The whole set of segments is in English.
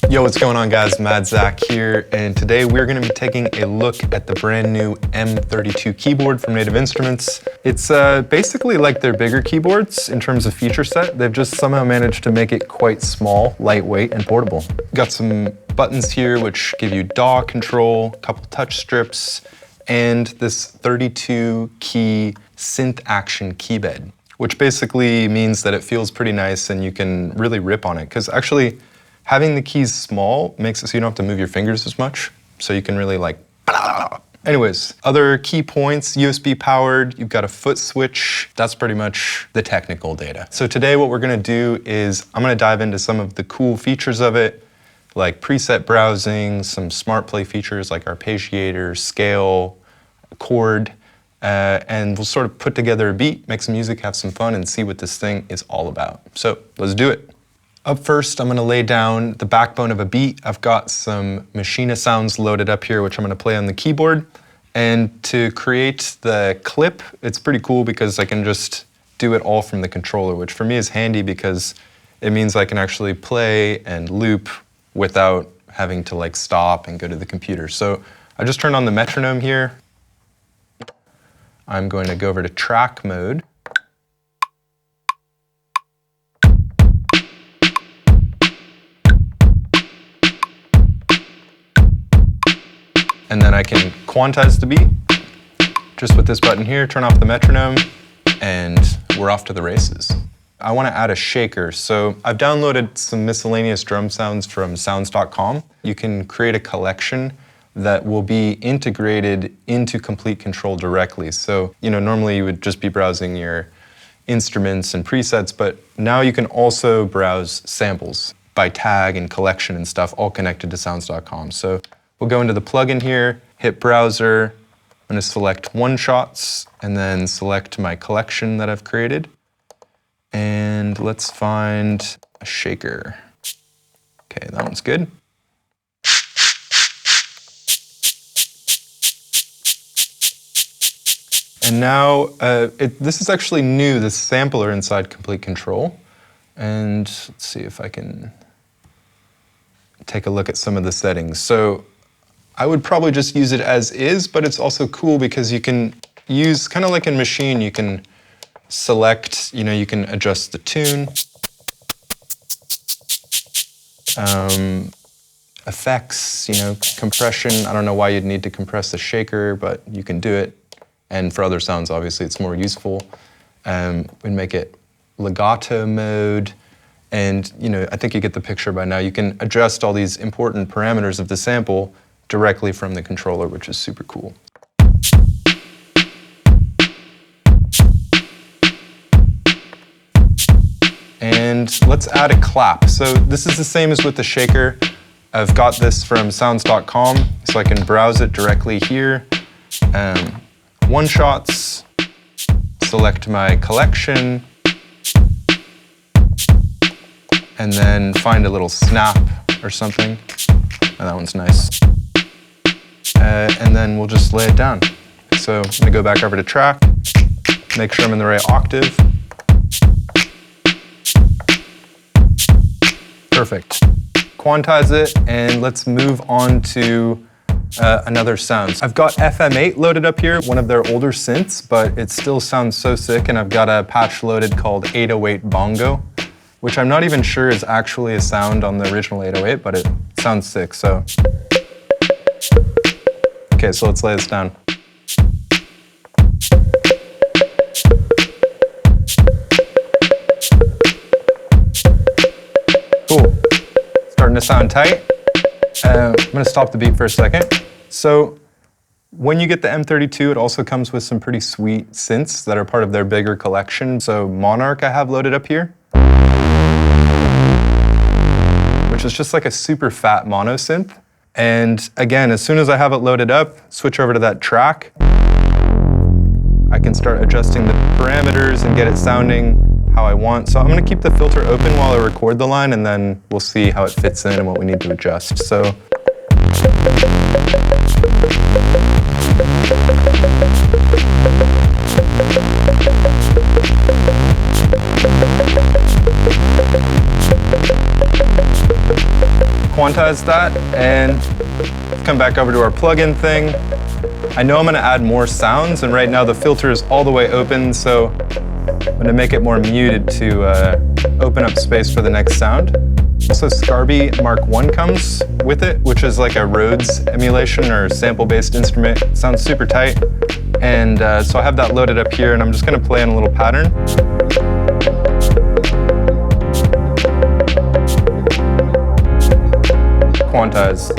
Yo, what's going on guys? Mad Zach here, and today we're gonna be taking a look at the brand new M32 keyboard from Native Instruments. It's basically like their bigger keyboards in terms of feature set. They've just somehow managed to make it quite small, lightweight, and portable. Got some buttons here which give you DAW control, a couple touch strips, and this 32 key synth action keybed, which basically means that it feels pretty nice and you can really rip on it, because actually having the keys small makes it so you don't have to move your fingers as much, so you can really like, blah. Anyways, other key points, USB powered, you've got a foot switch. That's pretty much the technical data. So today what we're gonna do is I'm gonna dive into some of the cool features of it, like preset browsing, some smart play features like arpeggiator, scale, chord, and we'll sort of put together a beat, make some music, have some fun, and see what this thing is all about. So let's do it. Up first, I'm gonna lay down the backbone of a beat. I've got some MASCHINE sounds loaded up here, which I'm gonna play on the keyboard. And to create the clip, it's pretty cool because I can just do it all from the controller, which for me is handy because it means I can actually play and loop without having to like stop and go to the computer. So I just turned on the metronome here. I'm going to go over to track mode. And then I can quantize the beat just with this button here, turn off the metronome, and we're off to the races. I want to add a shaker, so I've downloaded some miscellaneous drum sounds from sounds.com. You can create a collection that will be integrated into Komplete Kontrol directly. So, normally you would just be browsing your instruments and presets, but now you can also browse samples by tag and collection and stuff, all connected to sounds.com. So we'll go into the plugin here, hit browser. I'm gonna select one shots and then select my collection that I've created. And let's find a shaker. Okay, that one's good. And now, this is actually new, this sampler inside Komplete Kontrol. And let's see if I can take a look at some of the settings. So I would probably just use it as is, but it's also cool because you can use, kind of like in Maschine, you can select, you can adjust the tune, effects, compression. I don't know why you'd need to compress the shaker, but you can do it. And for other sounds, obviously, it's more useful. We make it legato mode. And, I think you get the picture by now. You can adjust all these important parameters of the sample directly from the controller, which is super cool. And let's add a clap. So this is the same as with the shaker. I've got this from sounds.com, so I can browse it directly here. One shots, select my collection, and then find a little snap or something. Oh, that one's nice. And then we'll just lay it down. So I'm gonna go back over to track, make sure I'm in the right octave. Perfect. Quantize it, and let's move on to another sound. I've got FM8 loaded up here, one of their older synths, but it still sounds so sick, and I've got a patch loaded called 808 Bongo, which I'm not even sure is actually a sound on the original 808, but it sounds sick, so. Okay, so let's lay this down. Cool, starting to sound tight. I'm gonna stop the beat for a second. So when you get the M32, it also comes with some pretty sweet synths that are part of their bigger collection. So Monarch I have loaded up here, which is just like a super fat mono synth. And again, as soon as I have it loaded up, switch over to that track, I can start adjusting the parameters and get it sounding how I want. So I'm gonna keep the filter open while I record the line, and then we'll see how it fits in and what we need to adjust. So. quantize that and come back over to our plugin thing. I know I'm gonna add more sounds, and right now the filter is all the way open, so I'm gonna make it more muted to open up space for the next sound. Also, Scarby Mark I comes with it, which is like a Rhodes emulation or sample-based instrument. It sounds super tight. And so I have that loaded up here, and I'm just gonna play in a little pattern. Quantize.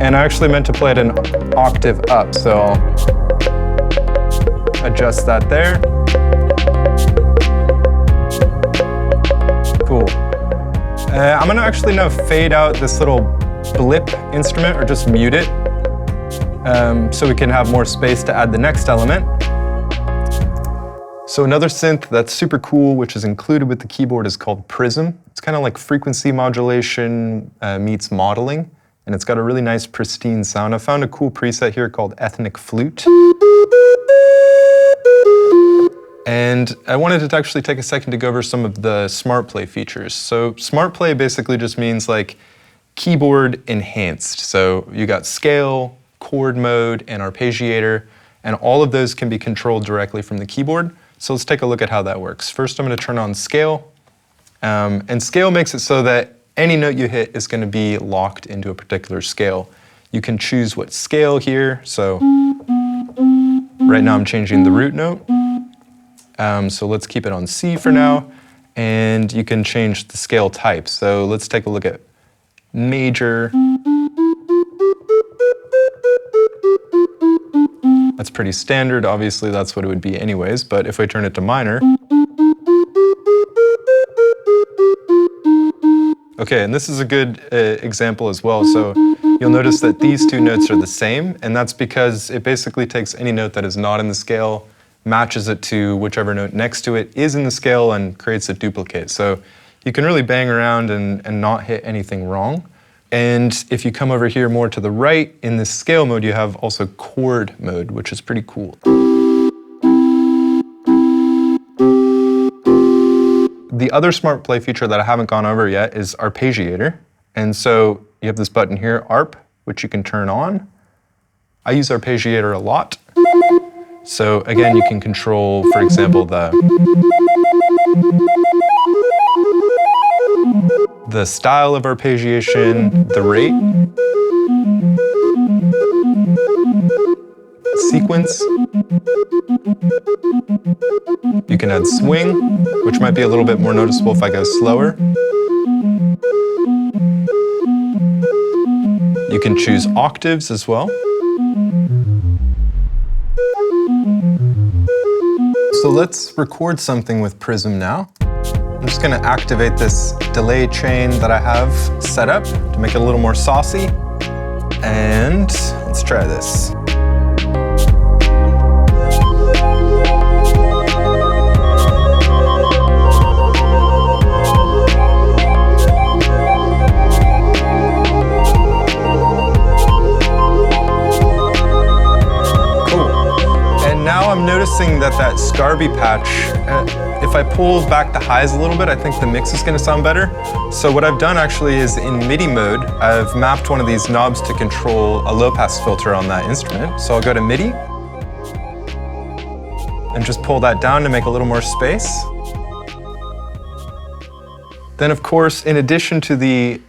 And I actually meant to play it an octave up, so I'll adjust that there. Cool. I'm gonna actually now fade out this little blip instrument, or just mute it, so we can have more space to add the next element. So another synth that's super cool, which is included with the keyboard, is called Prism. It's kind of like frequency modulation meets modeling, and it's got a really nice pristine sound. I found a cool preset here called Ethnic Flute. And I wanted to actually take a second to go over some of the Smart Play features. So Smart Play basically just means like keyboard enhanced. So you got scale, chord mode, and arpeggiator, and all of those can be controlled directly from the keyboard. So let's take a look at how that works. First, I'm going to turn on scale, and scale makes it so that any note you hit is going to be locked into a particular scale. You can choose what scale here. So right now I'm changing the root note. So let's keep it on C for now, and you can change the scale type. So let's take a look at major. That's pretty standard, obviously that's what it would be anyways, but if I turn it to minor. Okay, and this is a good example as well. So you'll notice that these two notes are the same, and that's because it basically takes any note that is not in the scale, matches it to whichever note next to it is in the scale, and creates a duplicate. So you can really bang around and not hit anything wrong. And if you come over here more to the right, in this scale mode, you have also chord mode, which is pretty cool. The other Smart Play feature that I haven't gone over yet is arpeggiator. And so you have this button here, ARP, which you can turn on. I use arpeggiator a lot. So again, you can control, for example, the style of arpeggiation, the rate, sequence. You can add swing, which might be a little bit more noticeable if I go slower. You can choose octaves as well. So let's record something with Prism now. I'm just gonna activate this delay chain that I have set up to make it a little more saucy. And let's try this. I'm noticing that Scarby patch, if I pull back the highs a little bit, I think the mix is going to sound better. So what I've done actually is in MIDI mode, I've mapped one of these knobs to control a low pass filter on that instrument. So I'll go to MIDI and just pull that down to make a little more space. Then of course, in addition to the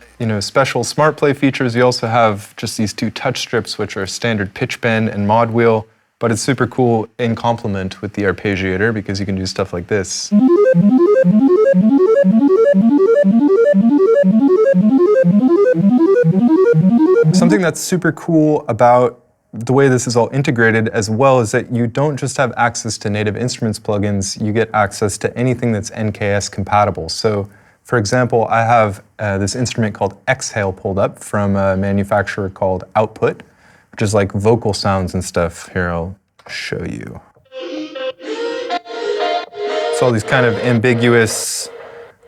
special Smart Play features, you also have just these two touch strips, which are standard pitch bend and mod wheel. But it's super cool in complement with the arpeggiator because you can do stuff like this. Something that's super cool about the way this is all integrated as well is that you don't just have access to native instruments plugins, you get access to anything that's NKS compatible. So for example, I have this instrument called Exhale pulled up from a manufacturer called Output, which is like vocal sounds and stuff. Here, I'll show you. It's all these kind of ambiguous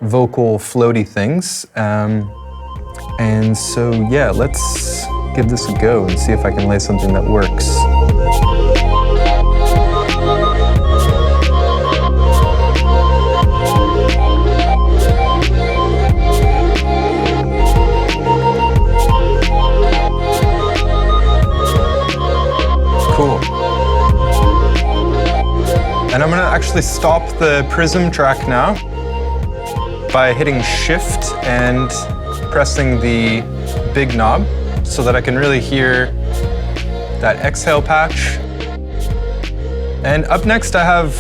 vocal floaty things. And so, yeah, let's give this a go and see if I can lay something that works. actually stop the Prism track now by hitting Shift and pressing the big knob so that I can really hear that exhale patch. And up next I have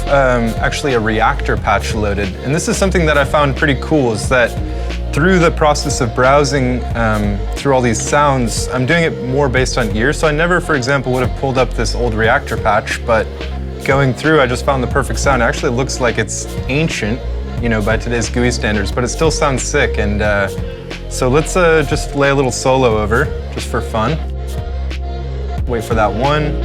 actually a reactor patch loaded. And this is something that I found pretty cool, is that through the process of browsing through all these sounds, I'm doing it more based on ear. So I never, for example, would have pulled up this old reactor patch, but going through, I just found the perfect sound. It actually looks like it's ancient, you know, by today's GUI standards, but it still sounds sick. And so let's just lay a little solo over, just for fun. Wait for that one.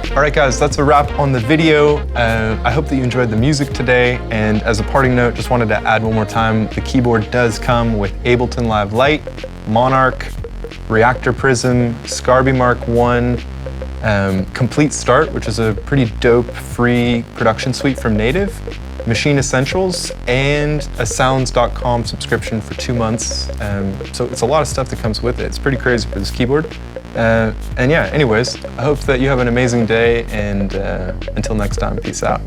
All right guys, that's a wrap on the video. I hope that you enjoyed the music today, and as a parting note, just wanted to add one more time, the keyboard does come with Ableton Live Lite, Monarch, Reactor Prism, Scarby Mark I, Complete Start, which is a pretty dope free production suite from Native, Machine Essentials, and a sounds.com subscription for 2 months. So it's a lot of stuff that comes with it. It's pretty crazy for this keyboard. And yeah, anyways, I hope that you have an amazing day, and until next time, peace out.